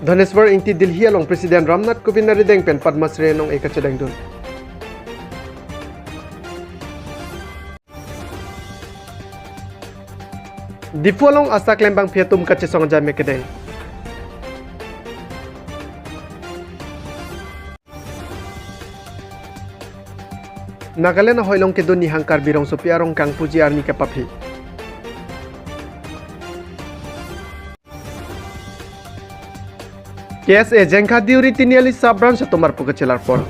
Dhaneswar ingti Delhi along Presiden Ramnath Kovind narideng pen Padma Shri nong eka chedeng dun. Difu along asak lembang piatum kache song jame kedeng. Nagaland hoilong kedun ni hangkar birong sopiarong kang puji arni kapapi. KSA jengkha diuri tiniali sabran sa tomar pukachelar pon.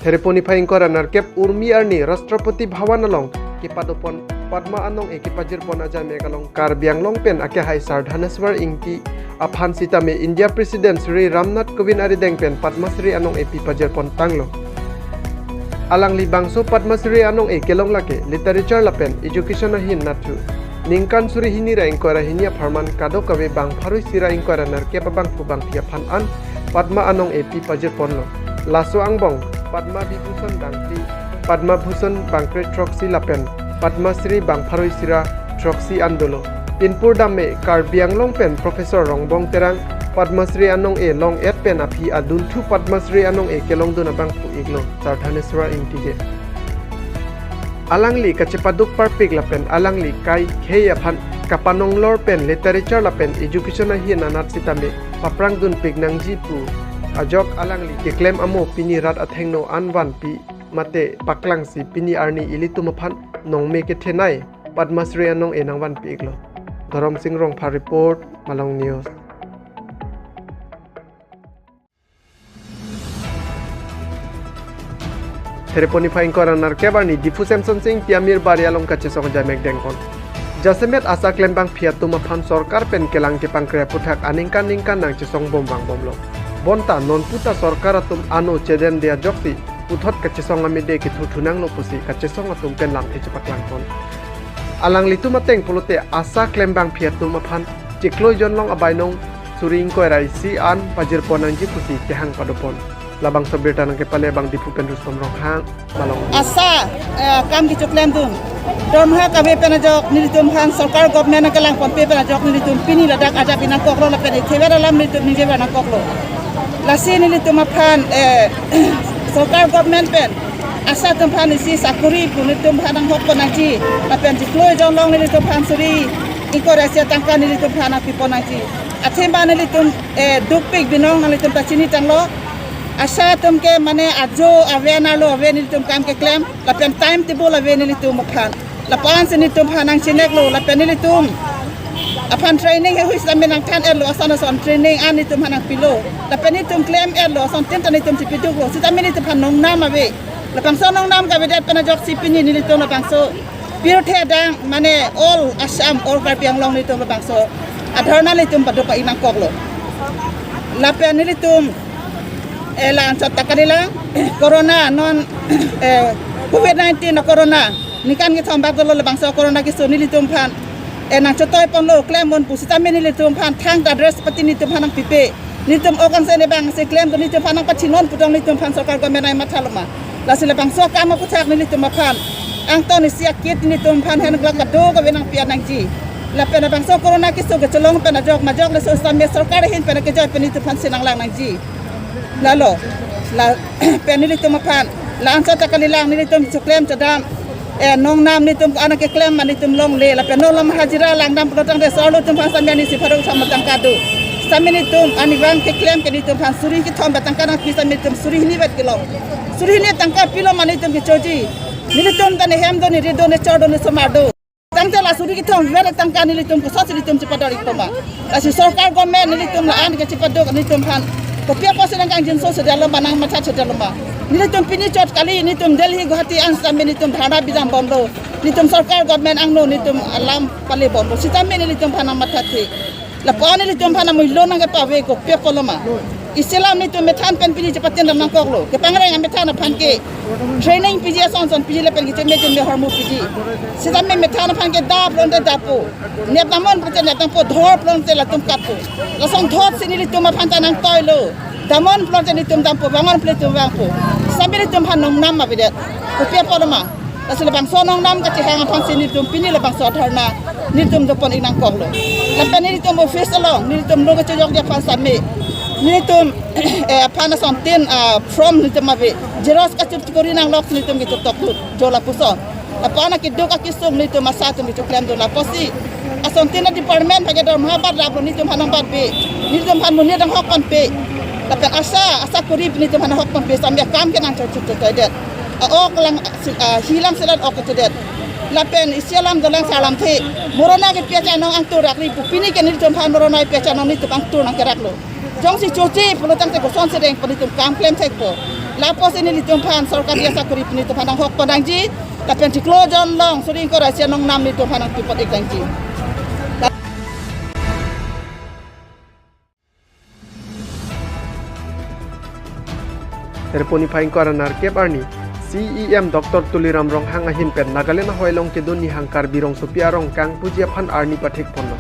Thereponi phaing kora narkep urmi arni Rashtrapati Bhawan along kipadopon Padma anong ekipajir pon aja megalong karbiang longpen ake hai sar Dhaneswar ingti aphan sitame India President Sri Ramnath Kovind arideng pen Padma Shri anong epi pajir pon tanglo. Alang libangso Padma Shri anong kelong lake literature lapen education hin natu. Ningkan suri hinira ingkora hinia farman kado kawe bang pharui sira ingkora narke babang pubang pia phan an Padma anong epi pajir ponlo. Laso angbong Padma Vibhushan dangti Padma Bhushan bangkre troksi lapen Padma Shri bang pharui sira troksi andolo. Pinpur damme karbiang longpen Professor Rongbong terang Padma Shri anong long et pen api aduntu Padma Shri anong kelong duna bang pu iglo sar Dhaneswar ingtige. Alangli kacepaduk parpik lapen alangli kai kheya phan kapanong lor pen literature lapen education hi nanat sitame paprang dun pik nangji pu ajok alangli ke claim amo pini rat athengno anwan pi mate paklang si pini arni ilitu maphan nongme ke thenai Padma Shri anong enangwan pi iglo. Dharam Singh Rong Phar report Malong News. Thereponi phaing kora narkebarni Difu Samson Singh Tiamir Barialong kache song jamek dengkon. Jasemet asa klembang phiatuma phan sarkar pen kelang ke pangkre puthak aningkan ningkan nang chisong bombang bomlo. Bonta non puta sarkar atum ano cheden dia jokti puthot kache song amide ki thuthunang lo pusi kache song atum pen lam the chapak langkon. Alang litu mateng polote asa klembang phiatuma phan chikloi jonlong abainong suring koirai si an pajir ponang ji pusi tehang padopon. Labang seberta nang kepale bang Difu pendus somrong hang malong asa kam ki choklem dum dom ha ka be pena jok nilitum han sarkar government ka lang pon pe pena jok nilitum pini ladak aja bina koklo la pene thebera lam nilitum nije bana koklo la si nilitum phan sarkar government pen asa tum phan si sakuri pu nilitum phan ang hokko naji la pen jikloi jong long nilitum phan suri iko rasia tangka nilitum phan api ponaji athemba nilitum dukpik binong nilitum tachini tanglo asa tum ke mane ajo avena lo aveni tum kam ke claim la pen time table aveni tum khan la pan se ni tum hanang chinek lo la pen ni tum apan training he huis lamen ang kan elo asana son training ani tum hanang pilo la pen ni tum claim elo son tenta ni tum sipitu lo sita meni tum hanong nam ave la pang so nong nam ka vedat pen jok sipini ni tum la pang so pure the dang mane all Assam all karpiang long ni tum la pang so adharna ni tum padu pa inang koklo la pen ni tum elang sa takanila corona non COVID-19 na corona nikan ki thambak dolo bangsa corona ki soni litum phan enang chotoy ponlo claim mon pusita meni litum phan thang address pati nitum phanang pipe nitum okan se ne bang se claim do nitum phanang pachinon putong nitum phan sarkar government ai mathaloma la sila bangso kam puthak ni litum phan ang to ni sia kit nitum phan hen glak do ko benang pianang ji la pena bangso corona ki so gacholong pena jok majok le so samye sarkar hin pena ke jay peni tu phan sinang lang nang ji lalo la penili tum phan la ansa takalilang nilitum suklem chadam nong nam nitum anak ke klem manitum long le la penolom hajira lang dam protang de solo tum phan samyani si pharong samatang kadu samini tum anibang ke klem ke nitum phan suri ki thom batang kana ki samitum suri ni bet kilo suri ni tangka pilo manitum ki choji nilitum tane hem do ni rido ne chodo ne somado tangta la suri ki thom vera tangka nilitum ko sosili tum chipadori toma asi sarkar government nilitum la an ke chipado nitum phan kopia pose nang kangjin so sedalo banang macha sedalo ba nilitum pini chot kali nitum Delhi Guwahati ang sambe nitum dhara bidang bondo nitum sarkar government ang no nitum alam pale bondo sitame nilitum phana mathati la pane nilitum phana muilo nang ka pawe kopia koloma Islam nitum methan pen pini chapatin nang koklo ke pangrang methan phan ke training piji son son piji le pen ke me me hormu piji sitame methan phan ke da plon de dapo ne tamon pate ne tampo dhor plon te la tum kapo la son thot sinili tum phan tanang toilo damon plon te nitum tampo bangon ple tum bangpo sambil tum phan nom nam ma bidet kopia poloma Asal bang so nong nam kacih hang apang sini tum pini le bang so dharna ni tum dopon inang kok lo. Lepas ni tum office along ni tum lo kacih jok dia pan sami. Ni tum pan ason tin from ni tum ave jeros kacih cikori nang lok ni tum gitu tok tu jola puso. Lepas anak kiduk akisung ni tum masa tum gitu klaim tu la posi. Ason tin department bagi dalam habat rabo ni tum hanang bat be. Ni tum han munir dang hok pan pe. Lepas asa kurip ni tum hanang hok pan pe sambil kam ke nang cocok det. Oh kelang hilang selat ok ketedet. Lapen isialam dalang salam the. Morona ke piaca nong angtur rakli pupini ke ni tumpan morona ke piaca nong ni tum angtur nang kerak lo. Jong si cuci pelutang te koson sedeng penitum kam klaim sekto. Lapos ini ni tumpan sarkar biasa kurip ni tumpan nang hok padangji. Lapen diklo jon long sering ko rasia nong nam ni tumpan nang pipot ikangji. Terponi paing ko aranar kep arni CEM Dr. Tuliram Rong hang ahin pen Nagaland hoilong ke doni hangkar birong supiarong kang pujia phan arni pathik ponno.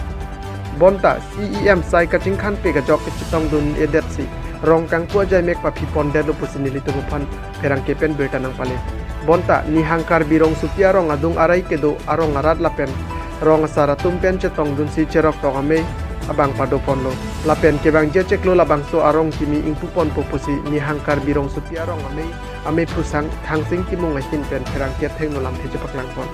Bonta CEM sai kaching khan pe ga jok ke chitong dun edet si rong kang pu jai mek pa phi pon de pusini litu phan perang ke pen berta nang pale. Bonta ni hangkar birong supiarong adung arai ke do arong arat lapen rong sara tumpen chetong dun si cherok to ame abang pado ponlo lapen ke bang je cheklo labang so arong kimi ingpu pon popusi ni hangkar birong supiarong ame pusang thangsing kimung ahin pen perang ke theng no lam theje paklang pon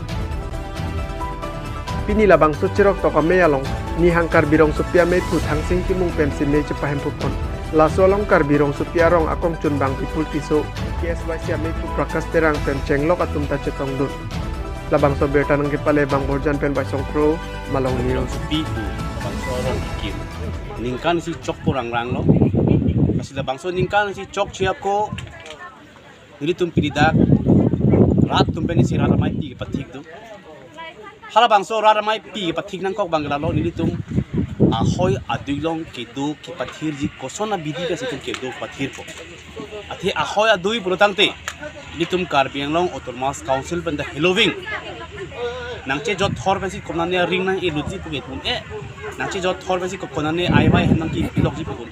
pini labang so cherok to ame along ni hangkar birong supia me pu thangsing kimung pen si me che pahem pu pon la so along kar birong supiarong akong chun bang pipul tiso KSY sia me pu prakas terang pen chenglok atum ta chetong dur labang so berta nang ke pale bang borjan pen basong pro malong news Orang ikim ningkan si cok kurang rang lo kasi da bangso ningkan si cok siap ko ini tum pinidak rat tum peni si rara mai pi patik do hala bangso rara mai pi patik nang kok bangla lo ini tum ahoy adulong kedo ki pathir ji kosona bidi ka si tum kedo pathir ko athi ahoy adui protangte ini tum karbiang long autonomous council benda helowing nangche jot thor besi komnane ring nang e luji puget pun nangche jot thor besi komnane ai mai nang ki pilok ji pun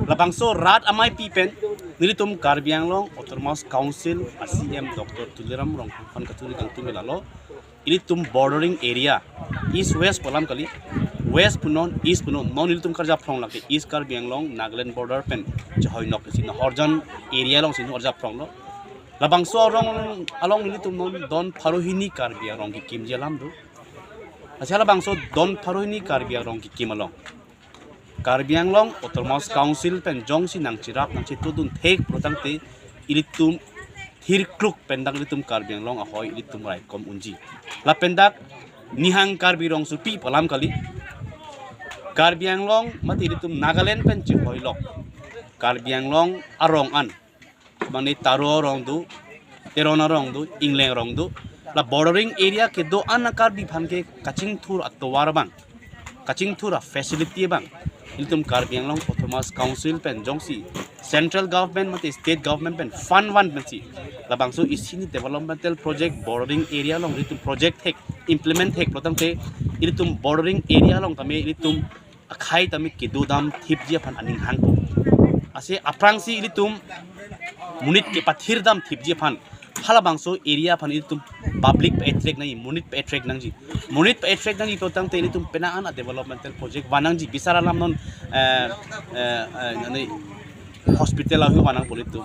labang so rat amai pi pen nilitum karbiang long autonomous council CEM Dr. Tuliram Rong fan katuri kang tumilalo ilitum bordering area east west polam kali west punon east punon non nilitum karja from lake east karbiang long Nagaland border pen joy nok sin horjan area long sin horja from lo labang so rong along ini tum non don pharohini karbia rong ki kim jalam do asala bang so don pharohini karbia rong ki kim along karbiang long autonomous council pen jong si nang chirak nang chitudun thek protangte ilitum thir kluk pendang ilitum karbiang long ahoy ilitum rai kom unji la pendak nihang karbi rong su pi palam kali karbiang long mati ilitum Nagaland pen chi hoilok karbiang long arong an bangni taro rong du terona rong du ingleng rong du la bordering area ke do anakar bi phan ke kaching thur atwar bang kaching thur facility bang iltum karbiang long autonomous council pen jongsi central government mate state government pen fund one pensi la bangso isini developmental project bordering area long iltum project hek implement hek protam te iltum bordering area long tame iltum akhai tame ke do dam thip ji phan aning hang ase aprangsi iltum munit ke pathir dam thip ji phan hala bangso area phan iltum public attract nai munit attract nang ji munit attract nang ji to tang te iltum penaan a developmental project wanang ji bisara lam non nani hospital ahu wanang politum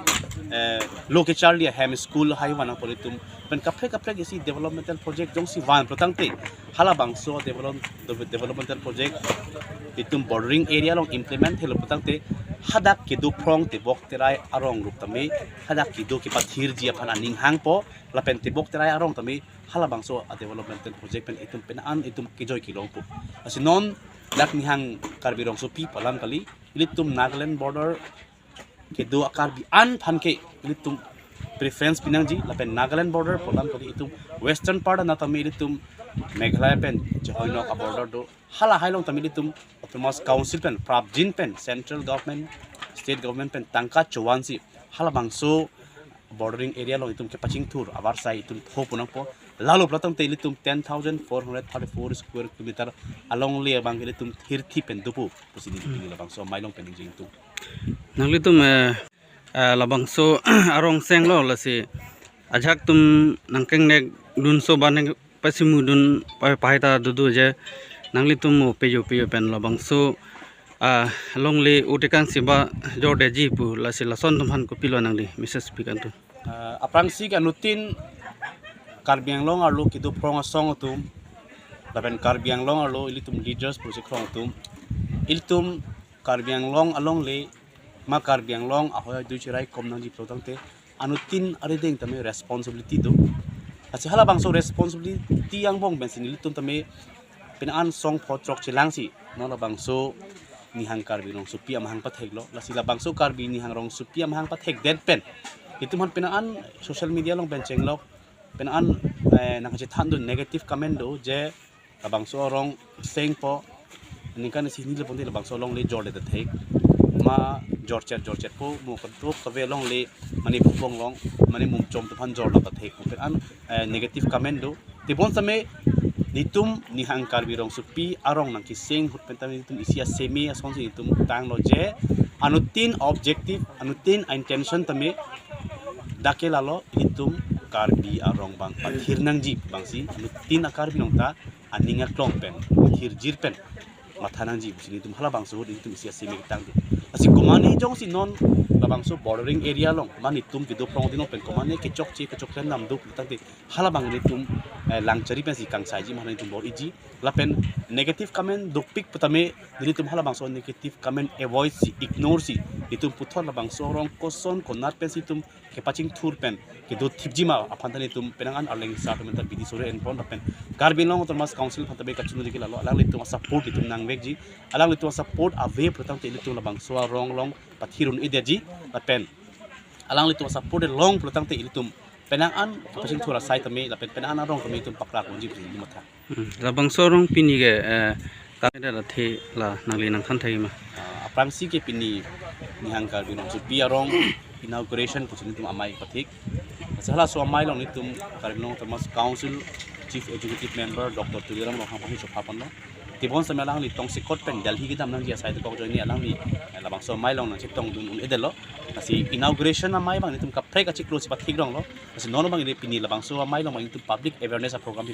loke charlie ham school hai wanang politum pen kapre isi developmental project jong si wan protang te hala bangso developmental project itum bordering area long implement helo protang te hadak kedu prong te bok terai arong rup tame hadak kedu ke pathir ji aphan aning hang po la pen te bok terai arong tame hala bangso a developmental project pen itum penan itum kejoy kilong pu asinon dak ni hang karbirong so pi palam kali ilitum Nagaland border kedu akar bi an phan ke ilitum preference pinang ji la pen Nagaland border palam kali itum western part na tame ilitum Meghalaya pen joino ka border do hala hailong tame ilitum autonomous council pen prabjin pen central government state government pen tangka chowansi hala bangso bordering area long itum ke paching thur abar sai itum thopunang po lalo pratam te ilitum 10,434 square kilometer along le bang ilitum thirthi pen dupu posidi la bangso mailong pen jing tu nanglitum labangso arong senglo lasi ajak tum nangkeng nek dun so ban pasimu dun pahita dudu je nangli tum mo peyo pen labang so long le utekan siba jorde ji pu la silason tum han ko pilo nangli message pikan tu aprang si kanutin Karbi Anglong arlo kitu prong song tum laben Karbi Anglong arlo ilitum leaders project krong tum ilitum Karbi Anglong along le ma Karbi Anglong ahoy du chirai kom nang ji protang te anutin arideng tame responsibility do asi hala bangso responsibility yang bong bensin ilitum tame pinaan song potrok chilang si no la bangso nihang Karbi rong supi amhang pathek lo la sila bangso Karbi nihang rong supi amhang pathek dead pen itum han pinaan social media long bencheng lo penaan nakachithan do negative comment do je labangso rong seng po nikan si ni lepon de labangso long le jorde de thek ma jorchet po mo kontuk ka ve long le mani phupong long mani mum chom to phan jor la thek penaan negative comment do tibon same nitum nihang Karbi rong supi arong nang ki seng hut pentam nitum isia semi ason si nitum tang lo je anutin objective anutin intention tame dakelalo nitum Karbi arong bang pathir nang jip bang si tin Karbi nong ta aninga klong pen pathir jir pen matha nang jip sini tum hala bang so din tum sia simi tang di asi komani jong si non labang so bordering area long mani tum ki do prong din pen komani ke chok chen nam du tang di hala bang ni tum langchari pen si kang sai ji mani tum bor iji la pen negative comment duk pik patame din tum hala bang so negative comment avoid si ignore si itum puthor labang so rong koson konat pen si tum ke paching thur pen ke do thipjima apantani tum penangan arleng sa tum bidi sore en pon pen Karbi long otomas council phantabe kachunu dikila lo alang litum support itum nang vekji alang litum support ave protang te litum labang so rong long pathirun ideji pen alang litum support long protang te litum penangan paching thura sai tame la pen penangan rong tame tum pakra konji bi matha labang so rong pini ge kamera la the la nangli nang khan thai ma aprangsi ke pini nihang Karbi long supi arong inauguration ko sinitum amai pathik salah so amai long nitum Karbi long Thomas council chief executive member Dr. Tuliram Rohang Pahi Sopapan lo tibon sa melang ni tong sikot pen Delhi kita nang dia side ko join ni alang ni labang so amai long nang chitong dun un edelo kasi inauguration amai bang nitum kapre ka chiklo si pathik long lo kasi nono bang ni pini labang so amai long nitum public awareness program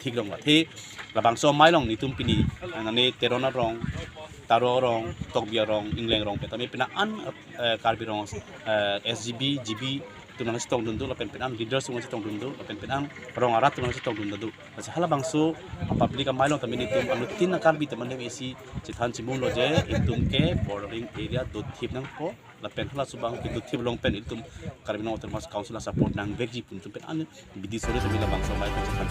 thik long la the labang so amai long nitum pini nani terona rong taro rong tokbia rong ingleng rong petame pinaan Karbi rong SGB GB tunang sitong dundu la penpenan leaders tunang sitong dundu la penpenan rong arat tunang sitong dundu sa hala bangso public amailong tamin itum anutin na Karbi taman ne isi chithan chimun lo je itum ke bordering area do thip nang ko la pen hala subang ki do thip long pen itum Karbi no Autonomous Council support nang vekji pun tum pen an bidi sore tamin la bangso mai chithan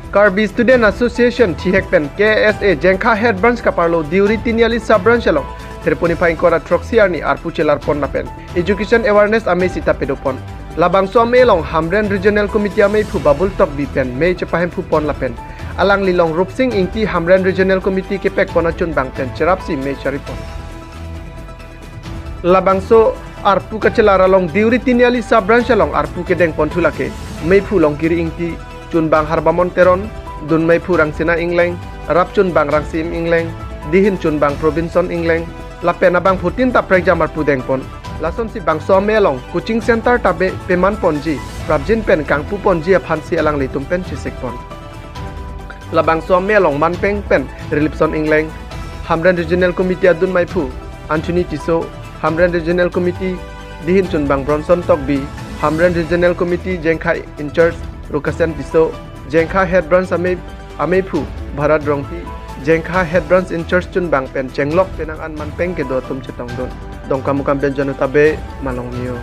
Karbi Student Association Thihekpen KSA Jengkha Head Branch Kaparlo Diuri Tiniali Sub Branch along Terponi Paing Kora Troxiarni Arpu Chelar Pon Lapen Education Awareness Ame Sita Pedopon Labang So Ame Long Hamren Regional Committee Ame Pu Babul Tok Bipen Mei Cepahem Pu Pon Lapen Alang Lilong Rupsing Ingti Hamren Regional Committee Kepek Ponachun Bangten Cerapsi Mei Charipon Labang So Arpu Kacelara Long Diuri Tiniali Sub Branch along Arpu Kedeng Pontulake Mei Pu Long Kiri Ingti Chun bang Harbamon Teron, Dun Mai Purang Sina Ingleng, Rap Chun bang Rangsim Ingleng, Dihin Chun bang Robinson Ingleng, Lapena bang Putin ta Pregjamar Pudeng Pon, Lason si bang Somelong, Coaching Center tabe Peman Ponji, Rabjin Pen Kangpu Ponji Aphansi Alang Litum Pen Chisik Pon. Labang Somelong Manpeng Pen, Relipson Ingleng, Hamren Regional Committee Dun Mai Pu, Anthony Tiso, Hamren Regional Committee, Dihin Chun bang Bronson Tokbi, Hamren Regional Committee Jengkha in Church, Rukasen Piso, Jengkha Head Branch Amepu, Bharat Rongpi, Jengkha Head Branch in Church Chun Bang Pen Chenglok Penang An Manpeng ke do tum chetong don. Dong kamu kan benjanu tabe malong niyo.